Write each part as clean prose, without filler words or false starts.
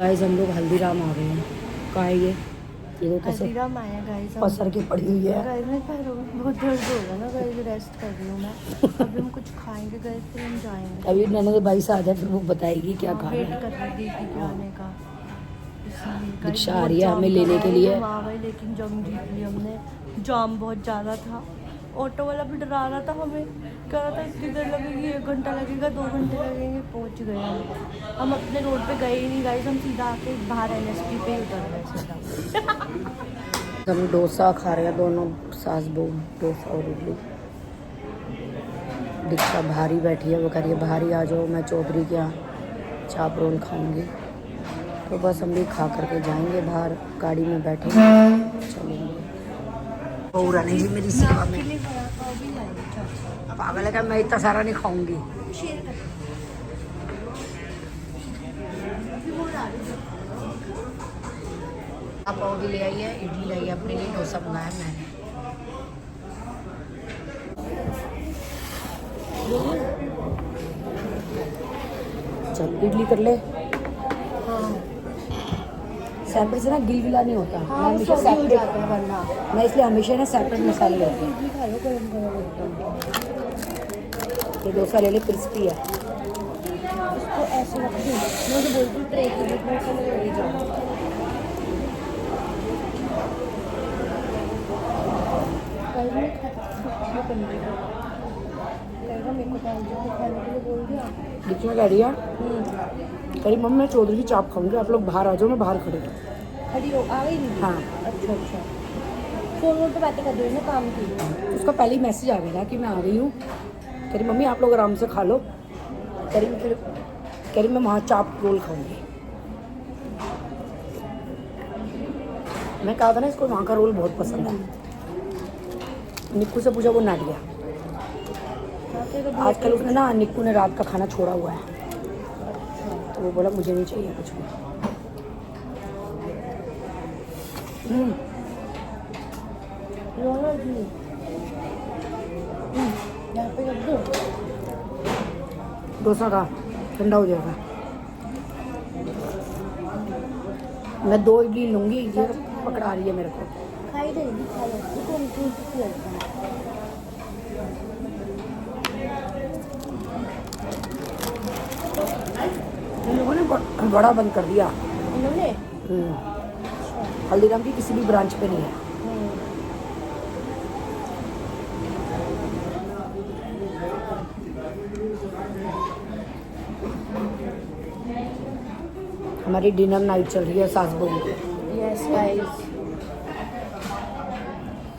Guys हम लोग हल्दीराम आ गए हैं। कहाँ है ये तो कैसे हल्दीराम आया गाइस। पसर के पड़ी हुई है। गाइस मैं पैरों में बहुत दर्द हो रहा है ना गाइस, रेस्ट कर रही हूँ मैं। अभी हम कुछ खाएंगे गाइस, फिर हम जाएंगे। अभी ननद भाई से आ जाए फिर वो बताएगी क्या खाना वेट है। कर रही दीदी के आने का। दीक्षा आ रही है हमें लेने के लिए। हम आ गए लेकिन जंग जीत ली हमने। जाम बहुत ज़्यादा था। ऑटो वाला भी डरा रहा था हमें, कह रहा था इतनी देर लगेगी, 1 घंटा लगेगा, 2 घंटे लगेंगे। पहुंच गए हम अपने रोड पे गए ही नहीं गाइस, हम सीधा आके बाहर NSP पे ही उतर गए सीधा। हम डोसा खा रहे हैं दोनों सास बहू, डोसा और इडली। दीक्षा भारी बैठी है, वो कह रही है भारी आ जाओ, मैं चौधरी के यहाँ चाप रोल खाऊंगी। तो बस हम भी खा करके जाएंगे बाहर, गाड़ी में बैठे चलेंगे। बहू रानी जी मेरी सेवा में। पागल है क्या, मैं इतना सारा नहीं खाऊंगी। आप पाव भी ले आई है, इडली लाई है अपने लिए, डोसा मंगाया मैंने। चल इडली कर ले। हाँ सेपरेट से ना गिल गिला नहीं होता। हाँ, मैं हमेशा सब्जी हो सेपरेट, जाता है वरना। मैं इसलिए हमेशा ना सेपरेट मसाले लेती हूँ। इडली खा लो गरम गरम एकदम। ये डोसा ले ले, क्रिस्पी है। इसको ऐसे रख दूँ, मैं तो बोलती हूँ ट्रे के बीच में ऐसे लग जाओ। कल नहीं खाता करने का, कहेगा मेरे को दाल चावल खाने के लिए बोल दिया। दीक्षा कह रही है, कह रही मम्मी मैं चौधरी की चाप खाऊंगी, आप लोग बाहर आ जाओ, मैं बाहर खड़ी हूँ। खड़ी हो आ गई नहीं? हाँ। अच्छा अच्छा, फोन पे बातें कर रही हूँ ना काम की। उसका पहले ही मैसेज आ गया था कि मैं आ गई हूँ। कह रही मम्मी आप लोग आराम से खा लो। कह रही मैं वहाँ चाप रोल खाऊंगी। मैं कहा था ना इसको वहाँ का रोल बहुत पसंद है। निक्कू से पूछा, वो ना दिया। आजकल उसने ना, निक्कू ने रात का खाना छोड़ा हुआ है, तो वो बोला मुझे नहीं चाहिए कुछ भी। यहाँ पे रख दो। डोसा का ठंडा हो जाएगा। मैं 2 इडली लूँगी, ये पकड़ा रही है मेरे को। खाई देगी, खा लो। देखो उनकी उनकी लगता है। इन लोगों ने बड़ा बंद कर दिया। उन्होंने हल्दीराम की किसी भी ब्रांच पे नहीं है। हमारी डिनर नाइट चल रही है सास बहू की। यस गाइस,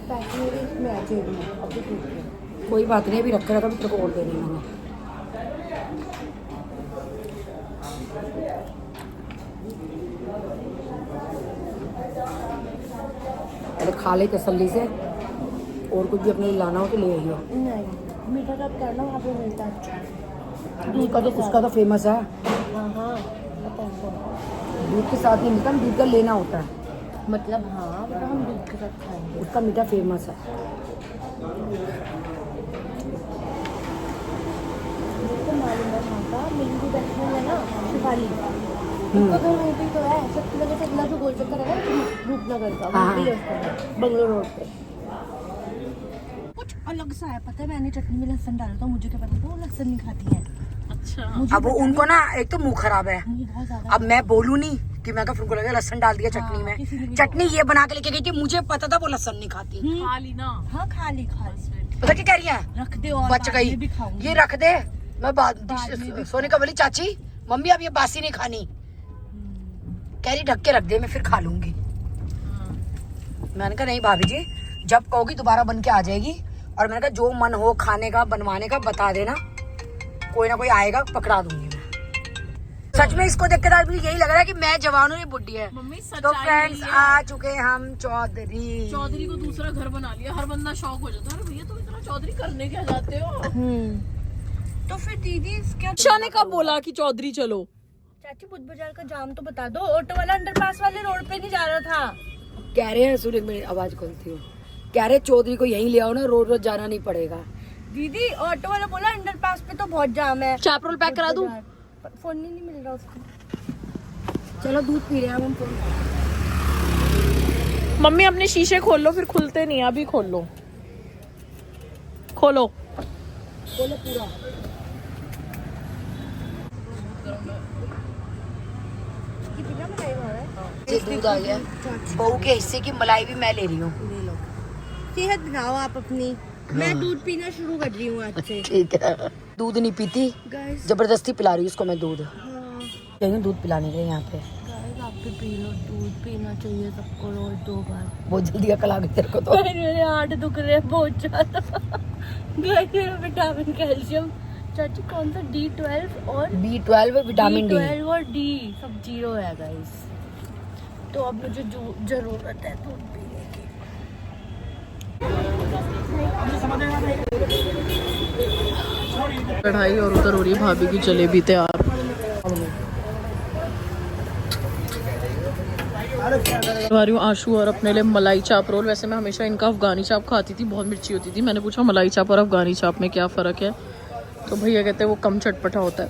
पैकिंग इसमें आ जाएगी अभी ठीक है। कोई बात नहीं, अभी रखा था, तेरे को और देनी मैंने। अरे खा ले तसल्ली से, और कुछ भी अपने लिए लाना हो तो ले आइयो। नहीं, मीठा कब करना, वहाँ पे मिलता है अच्छा। उसका तो फेमस है। हाँ हाँ पता है। दूध के साथ नहीं मिलता, दूध का लेना होता है। मतलब हाँ, पर हम दूध के साथ खाएंगे। उसका मीठा फेमस है। मुझको मालूम है वहाँ का मिल्की रेस्टोरेंट है ना, शिवाली। उसका घर वहीं पे तो है, शक्ति नगर से अगला जो गोल चक्कर है ना, रूपनगर का, वहाँ पे ही है उसका, बंगलोर रोड पे। कुछ अलग सा है, पता है। मैंने चटनी में लहसुन डाला था, मुझे क्या पता था वो लहसुन नहीं खाती है। अच्छा। अब उनको ना एक तो मुंह खराब है। बहुत ज्यादा। अब मैं बोलूं नहीं कि मैं उनको लगा लहसुन डाल दिया चटनी में। चटनी ये बना के लेके गई थी, मुझे पता था वो लहसुन नहीं खाती। खा ली ना। हाँ खा ली। पता क्या कह रही है, रख दे और बच गई, भी खाऊंगी। ये रख दे। मैं सोने का बोली चाची मम्मी अब ये बासी नहीं खानी। कह रही ढक के रख दे, मैं फिर खा लूंगी। मैंने कहा नहीं भाभी जी, जब कहोगी दोबारा बन के आ जाएगी। और मैंने कहा जो मन हो खाने का बनवाने का बता देना, कोई ना कोई आएगा, पकड़ा दूंगी मैं। सच में इसको देख के यही लग रहा है कि मैं जवान हूँ, ये बुढ़ी है। तो फ्रेंड्स आ चुके हम चौधरी को दूसरा घर बना लिया। हर बंदा शौक हो जाता है, भैया तुम इतना चौधरी करने क्या जाते हो। तो फिर दीदी क्या शाह ने कब बोला कि चौधरी चलो। चाची बुध बाजार का जाम तो बता दो। ऑटो वाला अंडरपास वाले रोड पे नहीं जा रहा था। कह रहे हैं, सुनिए मेरी आवाज खोलती हूँ, कह रहे चौधरी को यहीं ले आओ ना, रोज रोज जाना नहीं पड़ेगा। दीदी ऑटो वाला बोला अंडरपास पे तो बहुत जाम है, चाप रोल पैक करा दूं? फोन नहीं मिल रहा उसको। चलो दूध पी रहे हैं हम फोन। मम्मी अपने शीशे खोल लो, फिर खुलते नहीं, अभी खोल लो, खोलो। बोलो पूरा। ये दूध आ गया, बहू के हिस्से की मलाई भी मैं ले रही हूँ। ले लो, सेहत बनाओ आप अपनी। मैं दूध पीना शुरू कर रही हूँ आज से। ठीक है। दूध नहीं पीती, गाइस जबरदस्ती पिला रही हूँ उसको मैं दूध। हाँ कहीं दूध पिलाने के यहाँ पे गाइस, आप भी पी लो, दूध पीना चाहिए सबको रोज 2 बार। बहुत जल्दी अकल आ गई तेरे को तो। मेरे हाथ दुख रहे हैं बहुत ज्यादा। गाइस विटामिन कैल्शियम चाची कौन सा D12 और B12 विटामिन डी। B12 और D सब 0 है गाइस। तो अब मुझे जरूरत है दूध पीने की। कढ़ाई और उधर हो रही है भाभी की जलेबी तैयार। बना रही हूँ आशू और अपने लिए मलाई चाप रोल। वैसे मैं हमेशा इनका अफगानी चाप खाती थी, बहुत मिर्ची होती थी। मैंने पूछा मलाई चाप और अफगानी चाप में क्या फ़र्क है, तो भैया कहते हैं वो कम चटपटा होता है।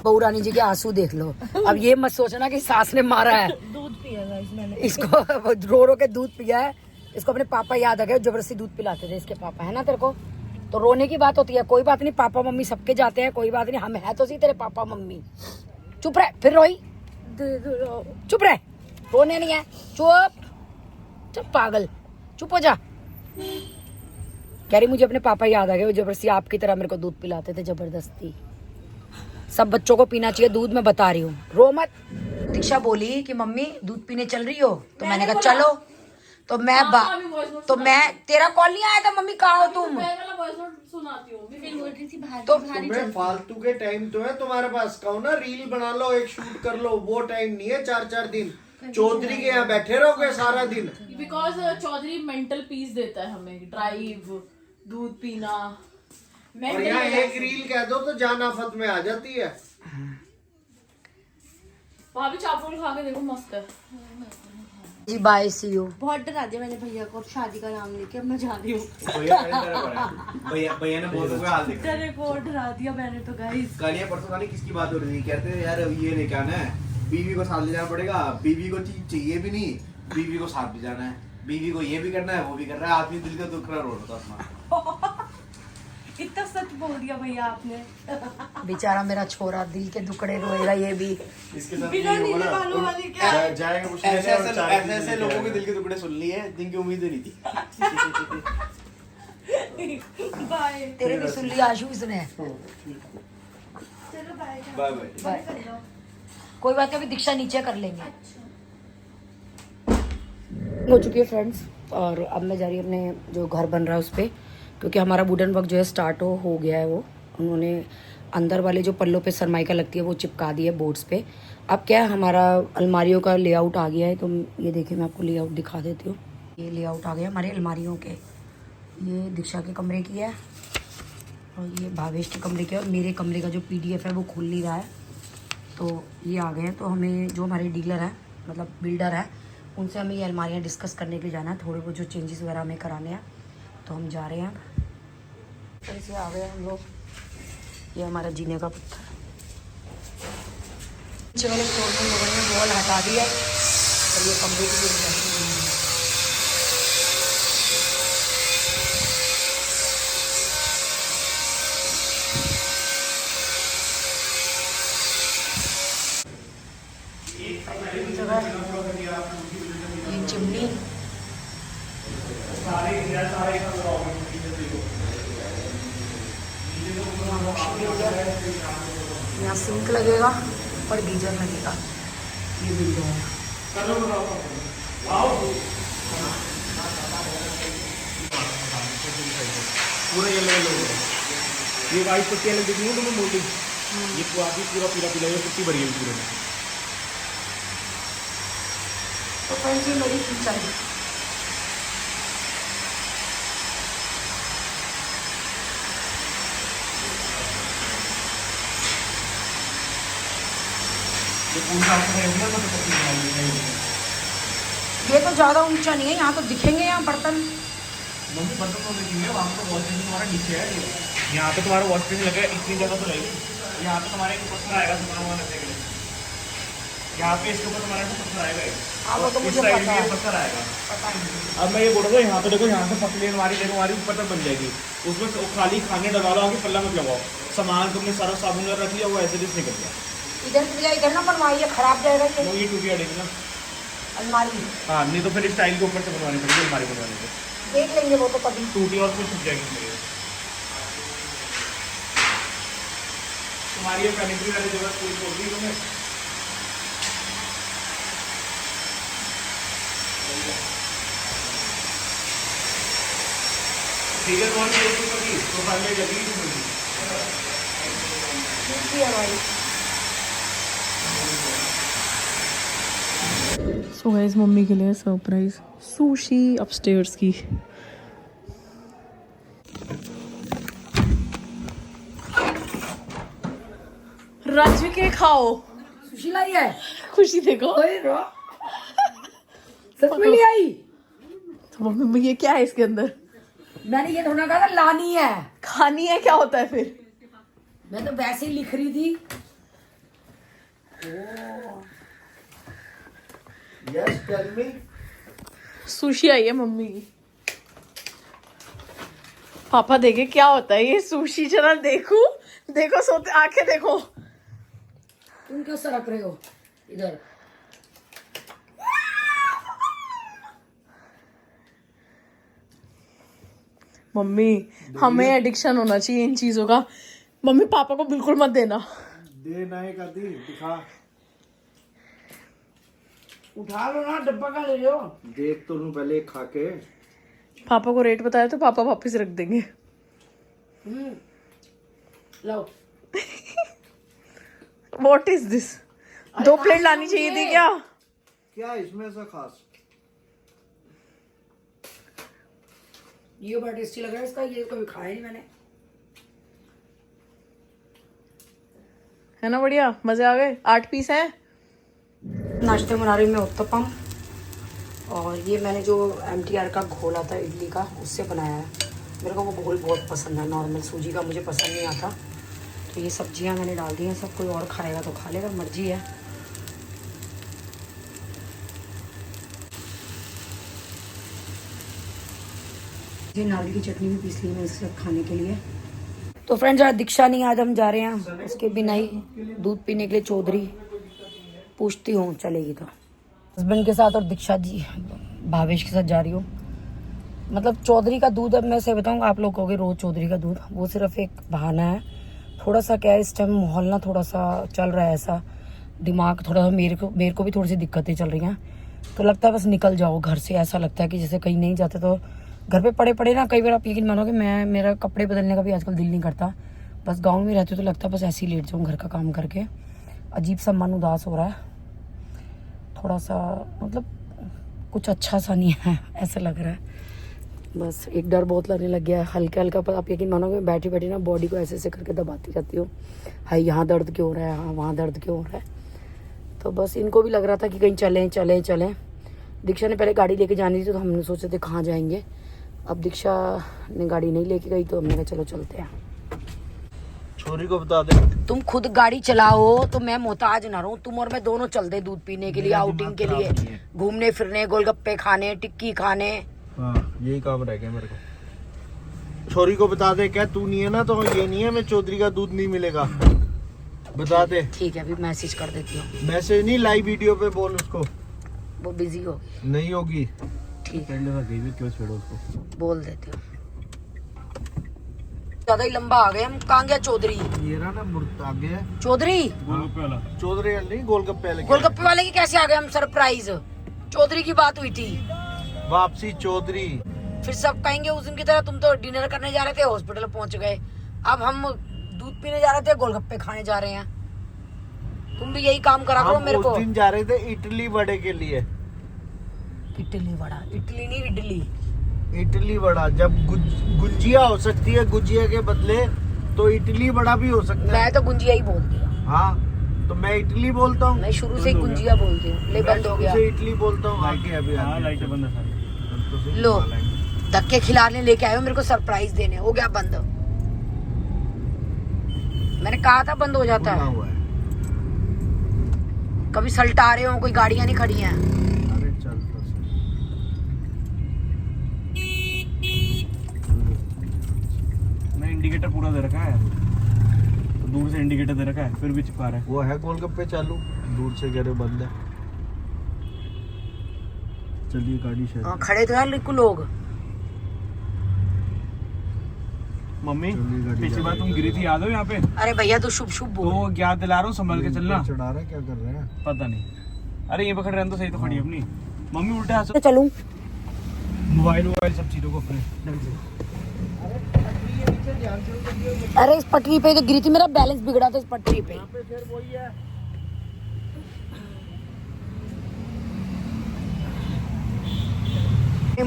बहू रानी जी के आंसू देख लो। अब ये मत सोचना कि सास ने मारा है दूध पिया गाइस मैंने। इसको, रो रो के दूध पिया है। इसको अपने पापा याद आ गए, जबरदस्ती दूध पिलाते थे इसके पापा, है ना तेरे को। तो रोने की बात होती है, कोई बात नहीं, पापा मम्मी सबके जाते हैं, कोई बात नहीं, हम है तो सही तेरे पापा मम्मी। चुप रह, फिर रोई, दे दो। चुप रह, रोने नहीं है, चुप चुप पागल, चुप हो जा। कह रही मुझे अपने पापा याद आ गए, वो जबरदस्ती आपकी तरह मेरे को दूध पिलाते थे जबरदस्ती। सब बच्चों को पीना चाहिए दूध, मैं बता रही हूँ, रो मत। दीक्षा बोली कि मम्मी दूध पीने चल रही हो, तो मैंने कहा चलो। तो मैं तेरा कॉल नहीं आया था, मम्मी कहाँ हो तुम। तो तुम्हें फालतू के टाइम तो है तुम्हारे पास, कहो ना रील बना लो, एक शूट कर लो, वो टाइम नहीं है। 4-4 दिन चौधरी के यहाँ बैठे रहोगे सारा दिन। बिकॉज चौधरी मेंटल पीस देता है हमें, ड्राइव, दूध पीना। और यहाँ एक रील कह दो तो जान आफत में आ जाती है। वहाँ भी चाप रोल खा के देखो, मस्त है जी। Bye, C you. बहुत डरा दिया मैंने भैया को, शादी का नाम लेके अब मैं जा रही हूँ। भैया ने बहुत हाल देखा। तेरे को डरा दिया मैंने तो गाइस। कल या परसों खाली किसकी बात हो रही थी, कहते हैं यार ये लेके आना है, बीवी को साथ ले जाना पड़ेगा, बीवी को चीज चाहिए भी नहीं, बीवी को साथ भी जाना है, बीवी को ये भी करना है वो भी करना है। आदमी दिल का दुख रो रहा था अपना। इतना सच बोल दिया भैया आपने। बेचारा मेरा छोरा दिल के दुखड़े रोएगा ये भी। इसके साथ बिना नीले बालों वाली क्या? जाएगा कुछ ऐसे लोगों के दिल के टुकड़े सुन लिए जिनकी उम्मीदें नहीं थी। बाय। तेरे भी सुन लिया आशु इसने। चलो बाय। Bye bye. बाय। कोई बात नहीं, अभी दीक्षा नीचे कर लेंगे। हो चुकी है फ्रेंड्स, और अब मैं जा रही हूँ अपने जो घर बन रहा है उस पर, क्योंकि हमारा वुडन वर्क जो है स्टार्ट हो गया है। वो उन्होंने अंदर वाले जो पल्लों पे सरमाइका लगती है वो चिपका दी है बोर्ड्स पे। अब क्या है, हमारा अलमारियों का लेआउट आ गया है। तो ये देखिए, मैं आपको लेआउट दिखा देती हूँ। ये लेआउट आ गया हमारे अलमारियों के। ये दीक्षा के कमरे की है, और ये भावेश के कमरे की है, और मेरे कमरे का जो PDF है वो खुल नहीं रहा है। तो ये आ गए हैं। तो हमें जो हमारे डीलर हैं, मतलब बिल्डर है, उनसे हमें ये अलमारियाँ डिस्कस करने के लिए जाना है। थोड़े बहुत जो चेंजेस वगैरह हमें कराने हैं, तो हम जा रहे हैं। तो इसे आ गए हम लोग। ये हमारा जीने का पत्थर। नीचे वाले फ्लोर में लोगों ने वॉल हटा दिया है, और ये कमरे की जो इंडस्ट्री है। ये चिमनी, यहाँ सिंक लगेगा और गीजर लगेगा। ये विंडो है। पूरा येलो येलो ये वाइट पट्टी अलग दिख रही है तुम्हें मोटी, ये पूरा पीला पीला ये पट्टी भरी है पूरे में। तो फ्रेंड्स, ये मेरी किचन है। ये तो ज्यादा ऊंचा नहीं है, यहाँ तो दिखेंगे यहाँ बर्तन। मम्मी बर्तन तो नहीं है, वहाँ पे वॉश बेसिन तुम्हारा नीचे है, यहाँ पे तुम्हारा वॉश बेसिन लगा, इतनी जगह तो लगेगी। यहाँ पे तुम्हारे एक पत्थर आएगा सामान वामान रखने के लिए, यहाँ पे इसके ऊपर तुम्हारा पत्थर आएगा, इस साइड में ये पत्थर आएगा। अब मैं ये बोल रहा हूँ, यहाँ पे देखो, यहाँ से पतली हमारी ऊपर तक बन जाएगी, उसमें खाली खाने डलवा लो, आगे पल्ला मत लगाओ, सामान तुमने सारा साबुन रख लिया, वो ऐसे निकल गया। इधर ना बनवाइए, खराब जाएगा ये टूटी अड़ेगी ना अलमारी। हाँ, नहीं तो फिर स्टाइल के ऊपर से बनवानी पड़ेगी अलमारी बनवाने के, देख लेंगे वो तो कभी। टूटी और कुछ छुप जाएगी। तुम्हारी ये पेनिट्री वाली जगह कोई छोड़ दी तुम्हें। ठीक है, कौन सी कभी तो पहले लगी सो गाइस, मम्मी के लिए सरप्राइज सुशी अपस्टेयर्स की। रज के खाओ, सुशी लाई है, खुशी देखो। सच में ले आई। तो मम्मी ये क्या है इसके अंदर? मैंने ये थोड़ा कहा था लानी है, खानी है, क्या होता है फिर? मैं तो वैसे ही लिख रही थी। Yes tell me. सुशी आई है मम्मी की। पापा देखे क्या होता है ये सुशी, जरा देखो देखो, सोते आंखें देखो। तुम क्यों सरक रहे हो इधर? मम्मी हमें एडिक्शन होना चाहिए इन चीजों का। मम्मी पापा को बिल्कुल मत देना। देना है कदी दिखा, उठा लो ना, डब्बा का ले लो। देख तो लूं पहले खा के। पापा को रेट बताया तो पापा वापस रख देंगे। लो। What is this? 2 प्लेट लानी चाहिए थी क्या? क्या इसमें ऐसा खास? ये बड़ा टेस्टी लग रहा है इसका, ये कभी खाया नहीं मैंने। है ना बढ़िया, मजे आ गए। 8 पीस हैं। नाश्ते में बना रही हूँ मैं उत्तपम, और ये मैंने जो MTR का घोला था इडली का, उससे बनाया है। मेरे को वो घोल बहुत पसंद है, नॉर्मल सूजी का मुझे पसंद नहीं आता। तो ये सब्जियां मैंने डाल दी हैं, सब कोई और खाएगा तो खा लेगा, मर्जी है। ये नारियल की चटनी भी पीस ली मैं इसके साथ खाने के लिए। तो फ्रेंड्स, आज दीक्षा नहीं, आज हम जा रहे हैं उसके बिना ही दूध पीने के लिए चौधरी। पूछती हूँ चलेगी तो। हस्बैंड के साथ और दीक्षा जी भावेश के साथ जा रही हूँ। मतलब चौधरी का दूध, अब मैं से बताऊँगा, आप लोग कहोगे रोज चौधरी का दूध, वो सिर्फ एक बहाना है। थोड़ा सा क्या है, इस टाइम माहौल ना थोड़ा सा चल रहा है ऐसा, दिमाग थोड़ा सा, मेरे को भी थोड़ी सी दिक्कतें चल रही हैं। तो लगता है बस निकल जाओ घर से, ऐसा लगता है कि जैसे कहीं नहीं जाते तो घर पे पड़े पड़े ना, कई बार आप यकीन मानोगे मेरा कपड़े बदलने का भी आजकल दिल नहीं करता। बस गाँव में रहते तो लगता है बस ऐसे ही लेट जाऊँ घर का काम करके। अजीब सा मन उदास हो रहा है थोड़ा सा, मतलब कुछ अच्छा सा नहीं है ऐसा लग रहा है। बस एक डर बहुत लगने लग गया है हल्का हल्का। पर आप यकीन मानोगे बैठी बैठी ना बॉडी को ऐसे ऐसे करके दबाती रहती हूँ, हाय यहाँ दर्द क्यों हो रहा है, हाँ वहाँ दर्द क्यों हो रहा है। तो बस इनको भी लग रहा था कि कहीं चलें चलें चलें। दीक्षा ने पहले गाड़ी लेके जानी थी तो हमने सोचे थे कहाँ जाएंगे। अब दीक्षा ने गाड़ी नहीं लेके गई तो हमने कहा चलो चलते हैं। छोरी को बता दे, तुम खुद गाड़ी चलाओ तो मैं मोहताज ना रहूं, तुम और मैं दोनों चल दे दूध पीने के लिए, आउटिंग के लिए, घूमने फिरने, गोलगप्पे खाने, टिक्की खाने। हाँ यही काम रह गया मेरे को। छोरी को बता दे, क्या तू नहीं है ना तो ये नहीं है मैं चौधरी का दूध नहीं मिलेगा, बता दे। ठीक है, अभी मैसेज कर देती हूँ। मैसेज नहीं, लाइव वीडियो पे बोल उसको। वो बिजी होगी। नहीं होगी, ठीक है, क्यों छेड़ो उसको, बोल देती हूँ। ज्यादा ही लंबा आ गए हम। कहाँ गया चौधरी? ये रहा ना मुर्द आगे है चौधरी, चौधरी नहीं गोलगप्पे वाले। गोलगप्पे वाले की कैसे आ गए हम? सरप्राइज चौधरी की बात हुई थी, वापसी चौधरी। फिर सब कहेंगे उस दिन की तरह तुम तो डिनर करने जा रहे थे, हॉस्पिटल पहुंच गए। अब हम दूध पीने जा रहे थे, गोलगप्पे खाने जा रहे हैं। तुम भी यही काम करा करो मेरे को। उस दिन जा रहे थे इडली वड़े के लिए। इडली वड़ा, इडली नहीं इडली। इडली वड़ा, जब गुंजिया हो सकती है गुजिया के बदले तो इडली वड़ा भी हो सकता है। मैं तो गुंजिया ही बोलती हूँ। हाँ तो मैं इडली बोलता हूँ, मैं शुरू से ही गुंजिया बोलती हूँ। ले बंद हो गया, इडली बोलता हूँ। आगे अभी लाइट बंद है। लो धक्के खिलाने लेके आए हो मेरे को सरप्राइज देने, हो गया बंद। मैंने कहा था बंद हो जाता खुला है। हुआ है। कभी सल्टा रहे हो, कोई गाड़ियां नहीं खड़ी हैं। अरे चल तो सही। मैं इंडिकेटर पूरा दे रखा है, तो दूर से इंडिकेटर दे रखा है, फिर भी चिपका रहा है। वो है गोलगप्पे चालू, दूर से कह रहे बंद है। चलिए गाड़ी शायद। हाँ, खड़े तो यार लिखो लोग। मम्मी चलिए गाड़ी पिछली जा बार रही तुम गिरी थी, याद हो यहाँ पे? अरे भैया तू शुभ शुभ बोल। तो याद दिला रहा हूँ, संभल के चलना। चढ़ा रहे क्या कर रहे हैं? पता नहीं, अरे ये पकड़ रहे हैं तो सही तो खड़ी है अपनी। मम्मी उल्टे हाथ से चलूं? मोबाइल सब चीजों को अपने ढंग से। अरे इस पटरी पे तो गिरी थी, मेरा बैलेंस बिगड़ा था इस पटरी पे। फिर वही है।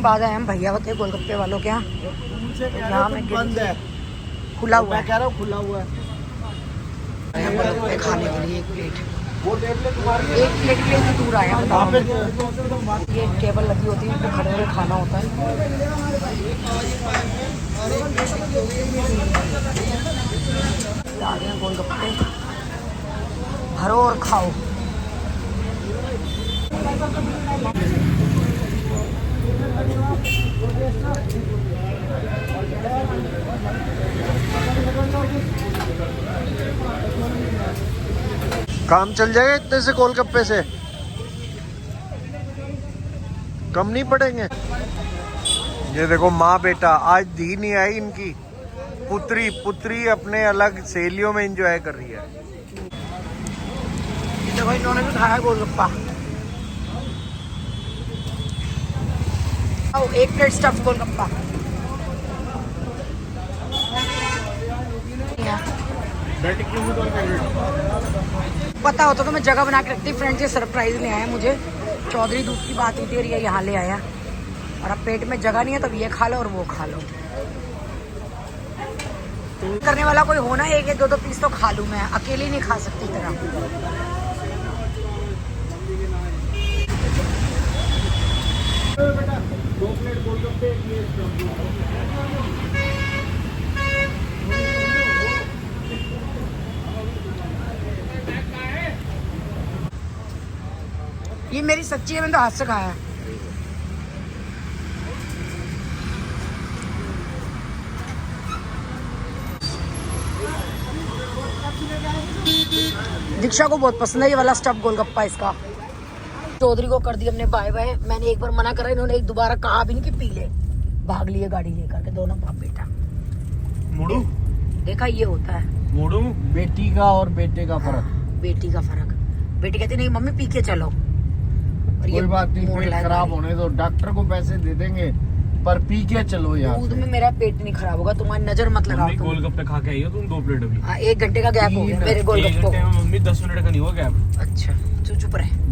बाद आए हम भैया होते गोलगप्पे वालों के यहाँ, यहाँ में बंद है, खुला हुआ मैं है। कह रहा हूँ खुला हुआ है। गोलगप्पे खाने के लिए एक प्लेट, वो टेबलेट तुम्हारी है? एक प्लेट के लिए इतनी दूर आया बताओ। वहाँ पे ये टेबल लगी होती है, इस पे खड़े होकर खाना होता है। आ गए हैं गोलगप्पे, भरो और खाओ। काम चल जाएगा इतने से गोलगप्पे से? कम नहीं पड़ेंगे? ये देखो माँ बेटा, आज धी नहीं आई इनकी, पुत्री अपने अलग सहेलियों में एंजॉय कर रही है। ये देखो इन्होंने भी खाया गोलगप्पा। आओ एक प्लेट स्टफ गोलगप्पा। पता होता तो मैं जगह बना के रखती। फ्रेंड्स ये सरप्राइज ले आया मुझे, चौधरी दूध की बात हुई थी और ये यहाँ ले आया। और अब पेट में जगह नहीं है, तब ये खा लो और वो खा लो। करने वाला कोई होना, एक एक दो दो पीस तो खा लूं मैं, अकेली नहीं खा सकती तरह। ये मेरी सच्ची है, मैंने तो हाथ से खाया है। दीक्षा को बहुत पसंद है ये वाला स्टफ गोलगप्पा इसका। चौधरी को कर दिया हमने बाय बाय। मैंने एक बार मना करा, इन्होंने एक दोबारा कहा भी नहीं कि पी ले, भाग लिए गाड़ी लेकर के दोनों बाप बेटा। मोड़ू देखा ये होता है मोड़ू, बेटी का और बेटे का फर्क। बेटी का फर्क। बेटी कहती नहीं मम्मी पी के चलो, और कोई बात नहीं, मोड़ पेट लाए खराब गाड़ी। होने दो, डॉक्टर को पैसे दे देंगे, पर पी के चलो यहाँ दूध से। में मेरा पेट नहीं खराब होगा, तुम्हारी नजर मत लगाओ मम्मी तुम। गोलगप्पे खा के आई हो तुम 2 प्लेट अभी। हाँ, 1 घंटे का गैप हो गया मेरे एक गोलगप्पों घंटे को। में मम्मी 10 मिनट का नहीं हुआ गैप। अच्छा चुप रहे।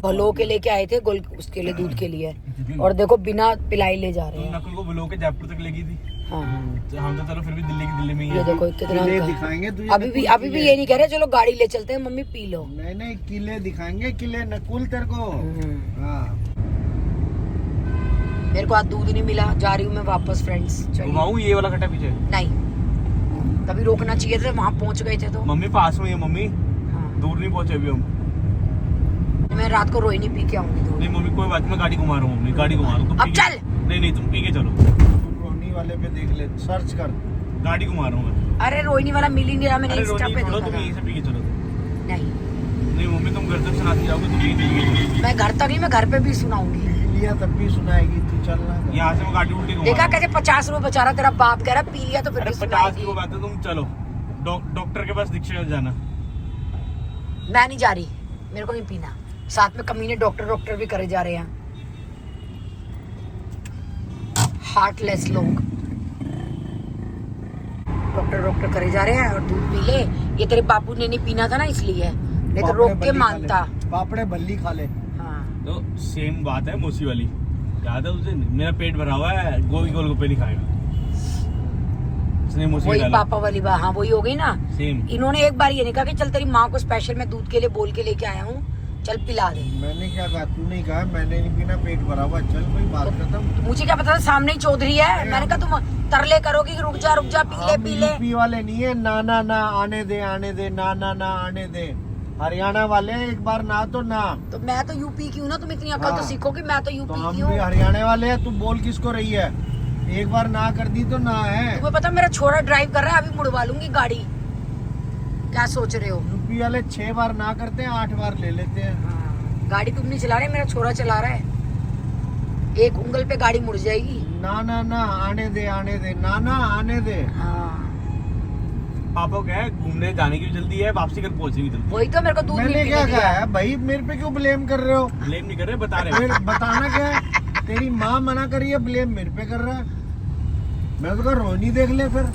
भलो के लेके आए थे गोल, उसके लिए दूध के लिए, और देखो बिना पिलाई ले जा रहे तुम हैं। नकुल को बुलो के जयपुर तक लेगी थी। हाँ हम तो चलो फिर भी दिल्ली की दिल्ली में ही ये है। देखो कितना किले का- दिखाएंगे तुझे? अभी भी ये नहीं कह रहे चलो गाड़ी ले चलते हैं मम्मी पी लो। नहीं किले दिखाएंगे, किले नकुल तेरे को। हाँ मेरे को आज दूध नहीं मिला, जा रही हूँ मैं वापस फ्रेंड्स। चलिए घुमाऊं ये वाला कट्टा पीछे? नहीं, तभी रोकना चाहिए था, वहाँ पहुँच गए थे तो। मम्मी पास में ही है मम्मी, हाँ, दूर नहीं पहुंचे अभी हम। मैं रात को रोहिणी पी के आऊंगी दूध। नहीं मम्मी कोई बात नहीं, मैं गाड़ी घुमा रहा हूँ, मम्मी गाड़ी घुमा रहा हूँ। तुम अब पी के- चल। नहीं तुम पी के चलो, रोनी वाले पे देख ले, सर्च कर। गाड़ी घुमा रहा हूँ मैं। अरे रोहिणी वाला मिल ही नहीं रहा, मैंने अरे इंस्टा रोनी पे छोड़ो, देखा तुम था। यहीं से पी के चलो। नहीं नहीं मम्मी तुम घर तक सुनाती जाओगे, तुम यहीं पी के चलो। मैं घर तक नहीं, मैं घर पे भी सुनाऊंगी। पी लिया तब भी सुनाएगी, तू चलना। यहाँ से मैं गाड़ी उल्टी घुमा देखा रहा हूँ। कैसे 50 रुपए बचा रहा तेरा बाप, कह रहा पी लिया तो फिर अरे भी 50 की सुनाएगी। वो बात है, तुम चलो डॉक्टर के पास दीक्षा जाना। मैं नहीं जा रही, मेरे को नहीं पीना। साथ में कमीने डॉक्टर भी करे जा रहे हैं, हार्टलेस लोग। डॉक्टर करे जा रहे हैं और दूध पी ले। ये तेरे बापू ने नहीं पीना था ना इसलिए, नहीं तो रोक के मानता। पापड़े बल्ली खा ले। हाँ तो सेम बात है मौसी वाली, याद है तुझे? मेरा पेट भरा हुआ है, गोलगप्पे नहीं खाएगा। उसने मौसी वही डाला पापा वाली बात। हाँ वही हो गई ना। सेम। इन्होंने एक बार ये नहीं कहा कि चल तेरी माँ को स्पेशल मैं दूध के लिए बोल के लेके आया हूँ, चल पिला दे। मैंने क्या कहा, तू नहीं कहा, मैंने नहीं पीना, पेट भरा हुआ, चल कोई बात खत्म। मुझे क्या पता था सामने ही चौधरी है। मैंने कहा तुम तरले करोगी कि रुक जा पी ले। यूपी वाले नहीं है, ना ना ना आने दे ना ना ना आने दे। हरियाणा वाले एक बार ना तो ना। तो मैं तो यूपी की हूँ ना, तुम इतनी अकल हाँ। तो सीखो कि मैं तो तो यूपी हम की भी हूँ। हरियाणा वाले हैं, तू बोल किसको रही है? एक बार ना कर दी तो ना है। तुम्हें पता मेरा छोरा ड्राइव कर रहा है, अभी मुड़वा लूंगी गाड़ी। क्या सोच रहे हो? यूपी वाले 6 बार ना करते हैं, 8 बार ले लेते हैं। गाड़ी तुम नहीं चला रहे, मेरा छोरा चला रहा है। एक उंगल पे गाड़ी मुड़ जाएगी। ना ना ना आने दे ना ना आने दे। हाँ पापा क्या है, घूमने जाने की भी जल्दी है, वापसी कर पहुंचने की जल्दी। वही तो मेरे को दूध नहीं मैंने क्या पीने कहा दिया। है भाई, मेरे पे क्यों ब्लेम कर रहे हो? ब्लेम नहीं कर रहे, बता रहे फिर हैं। बताना क्या है? तेरी माँ मना करी है, ब्लेम मेरे पे कर रहा है। मैं तो कहा रोनी देख ले फिर।